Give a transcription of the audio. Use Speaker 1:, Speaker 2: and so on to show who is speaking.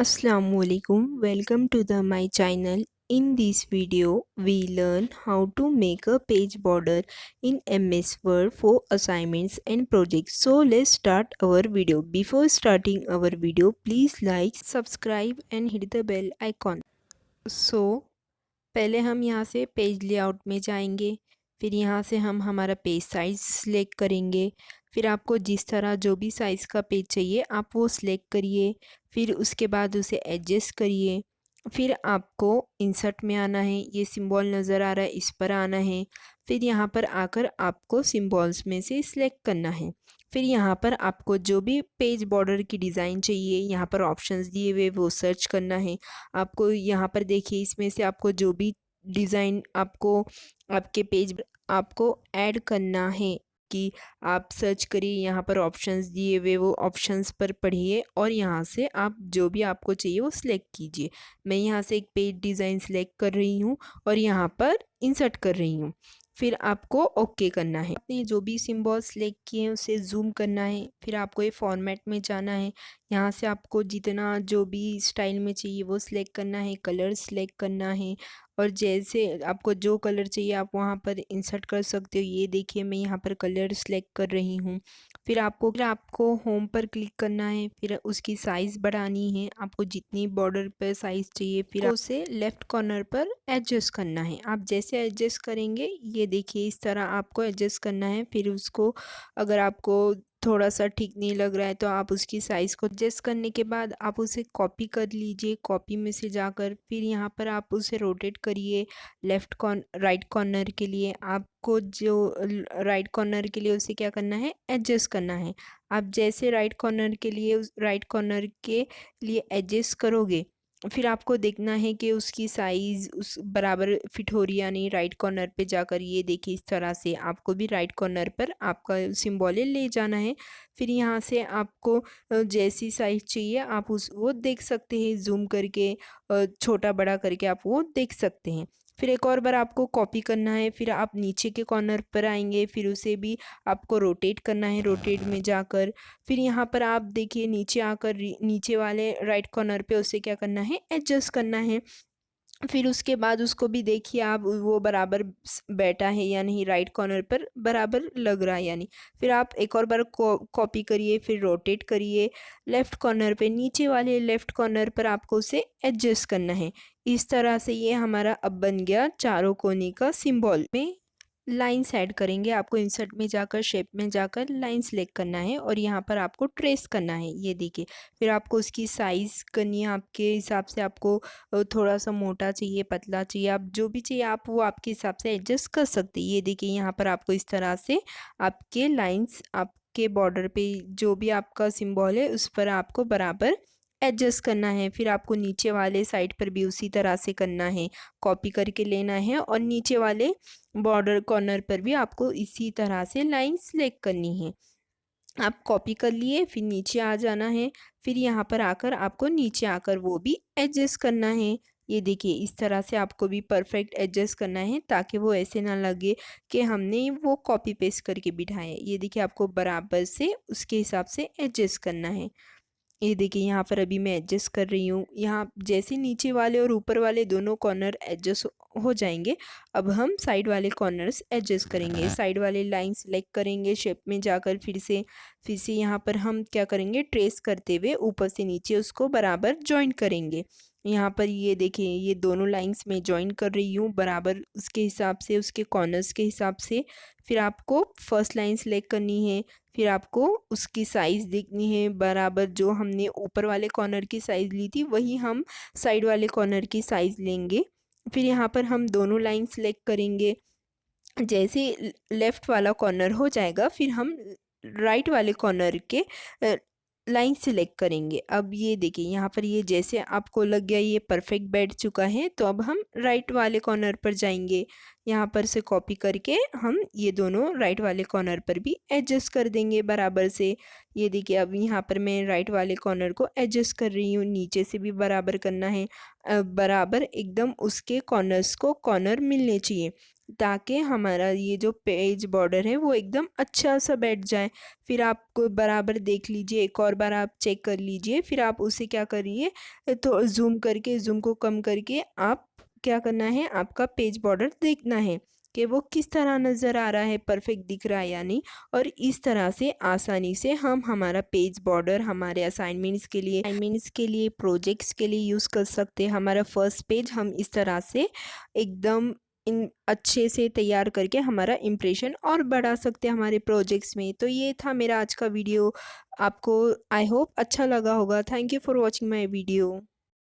Speaker 1: Assalamualaikum. Welcome to my channel. In this video, we learn how to make a page border in MS Word for assignments and projects. So let's start our video. Before starting our video, please like, subscribe and hit the bell icon. So पहले हम यहाँ से page layout में जाएंगे। फिर यहाँ से हम हमारा पेज साइज़ सिलेक्ट करेंगे। फिर आपको जिस तरह जो भी साइज़ का पेज चाहिए आप वो सिलेक्ट करिए। फिर उसके बाद उसे एडजस्ट करिए। फिर आपको इंसर्ट में आना है, ये सिंबल नज़र आ रहा है, इस पर आना है। फिर यहाँ पर आकर आपको सिंबल्स में से सिलेक्ट करना है। फिर यहाँ पर आपको जो भी पेज बॉर्डर की डिज़ाइन चाहिए, यहाँ पर ऑप्शंस दिए हुए वो सर्च करना है। आपको यहाँ पर देखिए, इसमें से आपको जो भी डिज़ाइन आपको आपके पेज आपको ऐड करना है कि आप सर्च करिए, यहाँ पर ऑप्शंस दिए हुए वो ऑप्शंस पर पढ़िए और यहाँ से आप जो भी आपको चाहिए वो सिलेक्ट कीजिए। मैं यहाँ से एक पेज डिज़ाइन सिलेक्ट कर रही हूँ और यहाँ पर इंसर्ट कर रही हूँ। फिर आपको ओके करना है। आपने जो भी सिंबल सेलेक्ट किए हैं उसे जूम करना है। फिर आपको ये फॉर्मेट में जाना है। यहाँ से आपको जितना जो भी स्टाइल में चाहिए वो सिलेक्ट करना है, कलर सिलेक्ट करना है और जैसे आपको जो कलर चाहिए आप वहाँ पर इंसर्ट कर सकते हो। ये देखिए मैं यहाँ पर कलर सिलेक्ट कर रही हूँ। फिर आपको होम पर क्लिक करना है। फिर उसकी साइज़ बढ़ानी है, आपको जितनी बॉर्डर पर साइज़ चाहिए फिर उसे लेफ़्ट कॉर्नर पर एडजस्ट करना है। आप जैसे एडजस्ट करेंगे ये देखिए इस तरह आपको एडजस्ट करना है। फिर उसको अगर आपको थोड़ा सा ठीक नहीं लग रहा है तो आप उसकी साइज़ को एडजस्ट करने के बाद आप उसे कॉपी कर लीजिए। कॉपी में से जाकर फिर यहाँ पर आप उसे रोटेट करिए राइट कॉर्नर के लिए। आपको जो राइट कॉर्नर के लिए उसे क्या करना है, एडजस्ट करना है। आप जैसे राइट कॉर्नर के लिए राइट कॉर्नर के लिए एडजस्ट करोगे फिर आपको देखना है कि उसकी साइज़ उस बराबर फिट हो रही है या नहीं। राइट कॉर्नर पे जाकर ये देखिए इस तरह से आपको भी राइट कॉर्नर पर आपका सिंबल ले जाना है। फिर यहाँ से आपको जैसी साइज़ चाहिए आप वो देख सकते हैं, जूम करके छोटा बड़ा करके आप वो देख सकते हैं। फिर एक और बार आपको कॉपी करना है। फिर आप नीचे के कॉर्नर पर आएंगे, फिर उसे भी आपको रोटेट करना है। रोटेट में जाकर फिर यहाँ पर आप देखिए नीचे आकर नीचे वाले राइट कॉर्नर पे उसे क्या करना है, एडजस्ट करना है। फिर उसके बाद उसको भी देखिए आप वो बराबर बैठा है या नहीं, राइट कॉर्नर पर बराबर लग रहा है या नहीं। फिर आप एक और बार कॉपी करिए, फिर रोटेट करिए। लेफ़्ट कॉर्नर पे नीचे वाले लेफ़्ट कॉर्नर पर आपको उसे एडजस्ट करना है। इस तरह से ये हमारा अब बन गया चारों कोने का सिंबल। में लाइन्स ऐड करेंगे। आपको इंसर्ट में जाकर शेप में जाकर लाइन सेलेक्ट करना है और यहाँ पर आपको ट्रेस करना है। ये देखिए फिर आपको उसकी साइज़ करनी है आपके हिसाब से। आपको थोड़ा सा मोटा चाहिए, पतला चाहिए, आप जो भी चाहिए आप वो आपके हिसाब से एडजस्ट कर सकते हैं। ये देखिए यहाँ पर आपको इस तरह से आपके लाइन्स आपके बॉर्डर पे जो भी आपका सिंबल है उस पर आपको बराबर एडजस्ट करना है। फिर आपको नीचे वाले साइड पर भी उसी तरह से करना है, कॉपी करके लेना है और नीचे वाले बॉर्डर कॉर्नर पर भी आपको इसी तरह से लाइन सेलेक्ट करनी है। आप कॉपी कर लिए, फिर नीचे आ जाना है। फिर यहाँ पर आकर आपको नीचे आकर वो भी एडजस्ट करना है। ये देखिए इस तरह से आपको भी परफेक्ट एडजस्ट करना है ताकि वो ऐसे ना लगे कि हमने वो कॉपी पेस्ट करके बिठाया है। ये देखिए आपको बराबर से उसके हिसाब से एडजस्ट करना है। ये देखिए यहाँ पर अभी मैं एडजस्ट कर रही हूँ। यहाँ जैसे नीचे वाले और ऊपर वाले दोनों कॉर्नर एडजस्ट हो जाएंगे, अब हम साइड वाले कॉर्नर्स एडजस्ट करेंगे। साइड वाले लाइन सेलेक्ट करेंगे, शेप में जाकर फिर से यहाँ पर हम क्या करेंगे, ट्रेस करते हुए ऊपर से नीचे उसको बराबर जॉइन करेंगे। यहाँ पर ये देखिए ये दोनों लाइंस में जॉइन कर रही हूँ बराबर उसके हिसाब से, उसके कॉर्नर्स के हिसाब से। फिर आपको फर्स्ट लाइन सेलेक्ट करनी है। फिर आपको उसकी साइज़ देखनी है बराबर, जो हमने ऊपर वाले कॉर्नर की साइज़ ली थी वही हम साइड वाले कॉर्नर की साइज़ लेंगे। फिर यहाँ पर हम दोनों लाइन सेलेक्ट करेंगे। जैसे लेफ़्ट वाला कॉर्नर हो जाएगा फिर हम राइट वाले कॉर्नर के लाइन सेलेक्ट करेंगे। अब ये देखिए यहाँ पर ये जैसे आपको लग गया ये परफेक्ट बैठ चुका है, तो अब हम राइट वाले कॉर्नर पर जाएंगे। यहाँ पर से कॉपी करके हम ये दोनों राइट वाले कॉर्नर पर भी एडजस्ट कर देंगे बराबर से। ये देखिए अब यहाँ पर मैं राइट वाले कॉर्नर को एडजस्ट कर रही हूँ, नीचे से भी बराबर करना है। बराबर एकदम उसके कॉर्नर्स को कॉर्नर मिलने चाहिए। ताकि हमारा ये जो पेज बॉर्डर है वो एकदम अच्छा सा बैठ जाए। फिर आपको बराबर देख लीजिए, एक और बार आप चेक कर लीजिए। फिर आप उसे क्या करिए, तो जूम करके, जूम को कम करके आप क्या करना है, आपका पेज बॉर्डर देखना है कि वो किस तरह नज़र आ रहा है, परफेक्ट दिख रहा है या नहीं। और इस तरह से आसानी से हम हमारा पेज बॉर्डर हमारे असाइनमेंट्स के लिए, प्रोजेक्ट्स के लिए यूज़ कर सकते हैं। हमारा फर्स्ट पेज हम इस तरह से एकदम इन अच्छे से तैयार करके हमारा इम्प्रेशन और बढ़ा सकते हैं हमारे प्रोजेक्ट्स में। तो ये था मेरा आज का वीडियो। आपको आई होप अच्छा लगा होगा। Thank you for watching my video.